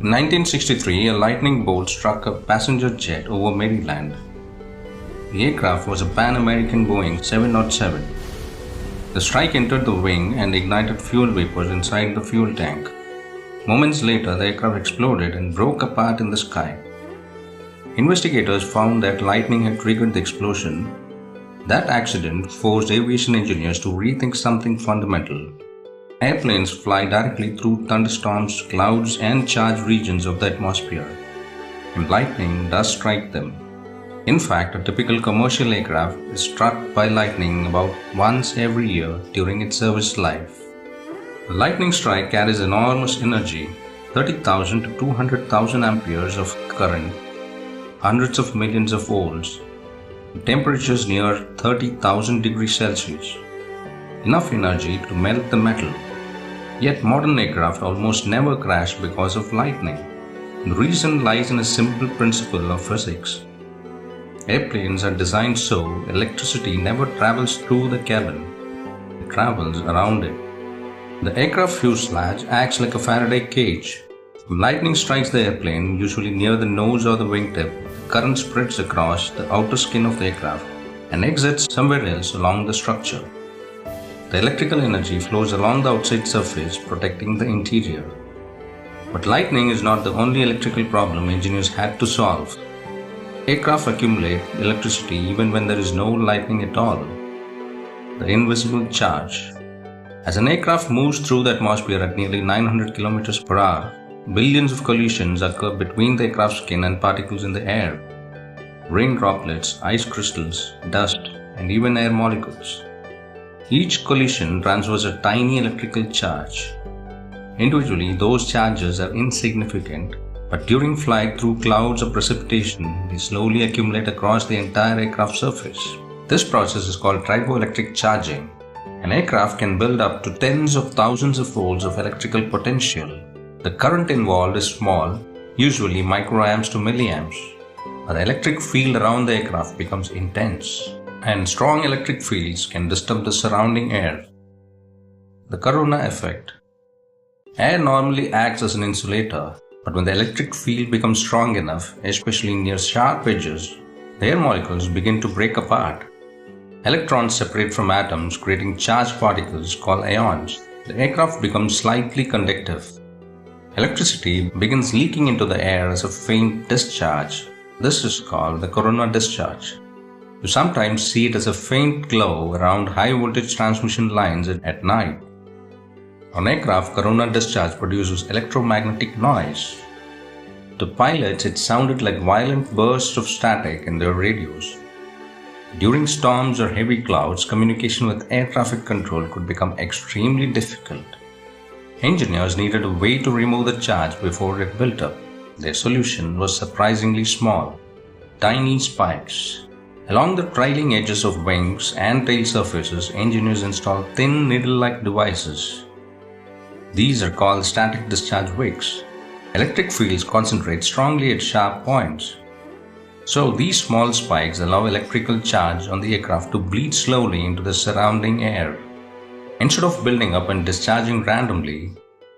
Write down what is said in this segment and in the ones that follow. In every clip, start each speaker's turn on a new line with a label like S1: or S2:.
S1: In 1963, a lightning bolt struck a passenger jet over Maryland. The aircraft was a Pan American Boeing 707. The strike entered the wing and ignited fuel vapors inside the fuel tank. Moments later, the aircraft exploded and broke apart in the sky. Investigators found that lightning had triggered the explosion. That accident forced aviation engineers to rethink something fundamental. Airplanes fly directly through thunderstorms, clouds, and charged regions of the atmosphere, and lightning does strike them. In fact, a typical commercial aircraft is struck by lightning about once every year during its service life. The lightning strike carries enormous energy, 30,000 to 200,000 amperes of current, hundreds of millions of volts, temperatures near 30,000 degrees Celsius, enough energy to melt the metal. Yet modern aircraft almost never crash because of lightning. The reason lies in a simple principle of physics. Airplanes are designed so electricity never travels through the cabin, it travels around it. The aircraft fuselage acts like a Faraday cage. When lightning strikes the airplane, usually near the nose or the wingtip, the current spreads across the outer skin of the aircraft and exits somewhere else along the structure. The electrical energy flows along the outside surface, protecting the interior. But lightning is not the only electrical problem engineers had to solve. Aircraft accumulate electricity even when there is no lightning at all. The invisible charge. As an aircraft moves through the atmosphere at nearly 900 km per hour, billions of collisions occur between the aircraft's skin and particles in the air. Rain droplets, ice crystals, dust, and even air molecules. Each collision transfers a tiny electrical charge. Individually, those charges are insignificant, but during flight through clouds or precipitation, they slowly accumulate across the entire aircraft surface. This process is called triboelectric charging. An aircraft can build up to tens of thousands of volts of electrical potential. The current involved is small, usually microamps to milliamps, but the electric field around the aircraft becomes intense, and strong electric fields can disturb the surrounding air. The corona effect. Air normally acts as an insulator, but when the electric field becomes strong enough, especially near sharp edges, the air molecules begin to break apart. Electrons separate from atoms, creating charged particles called ions. The aircraft becomes slightly conductive. Electricity begins leaking into the air as a faint discharge. This is called the corona discharge. You sometimes see it as a faint glow around high voltage transmission lines at night. On aircraft, corona discharge produces electromagnetic noise. To pilots, it sounded like violent bursts of static in their radios. During storms or heavy clouds, communication with air traffic control could become extremely difficult. Engineers needed a way to remove the charge before it built up. Their solution was surprisingly small, tiny spikes. Along the trailing edges of wings and tail surfaces, engineers installed thin needle-like devices. These are called static discharge wicks. Electric fields concentrate strongly at sharp points. So these small spikes allow electrical charge on the aircraft to bleed slowly into the surrounding air. Instead of building up and discharging randomly,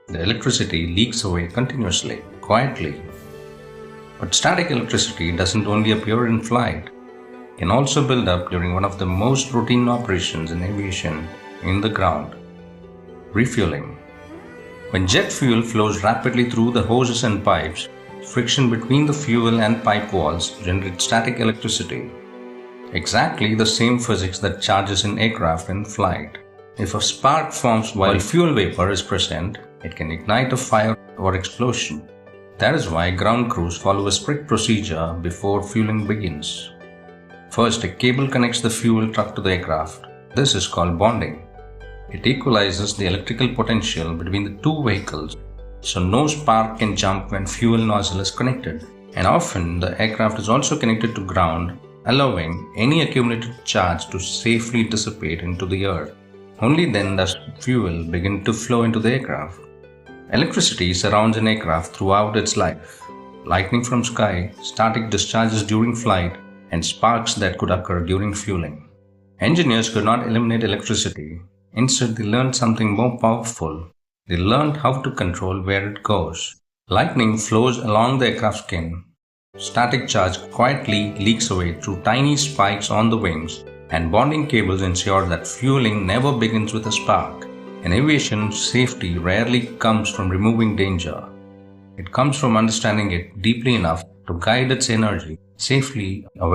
S1: the electricity leaks away continuously, quietly. But static electricity doesn't only appear in flight. It can also build up during one of the most routine operations in aviation, in the ground. Refueling. When jet fuel flows rapidly through the hoses and pipes, friction between the fuel and pipe walls generates static electricity. Exactly the same physics that charges an aircraft in flight. If a spark forms while fuel vapor is present, it can ignite a fire or explosion. That is why ground crews follow a strict procedure before fueling begins. First, a cable connects the fuel truck to the aircraft. This is called bonding. It equalizes the electrical potential between the two vehicles, so no spark can jump when fuel nozzle is connected. And often, the aircraft is also connected to ground, allowing any accumulated charge to safely dissipate into the earth. Only then does fuel begin to flow into the aircraft. Electricity surrounds an aircraft throughout its life. Lightning from sky, static discharges during flight, and sparks that could occur during fueling. Engineers could not eliminate electricity. Instead, they learned something more powerful. They learned how to control where it goes. Lightning flows along the aircraft skin. Static charge quietly leaks away through tiny spikes on the wings, and bonding cables ensure that fueling never begins with a spark. In aviation, safety rarely comes from removing danger. It comes from understanding it deeply enough to guide its energy safely away.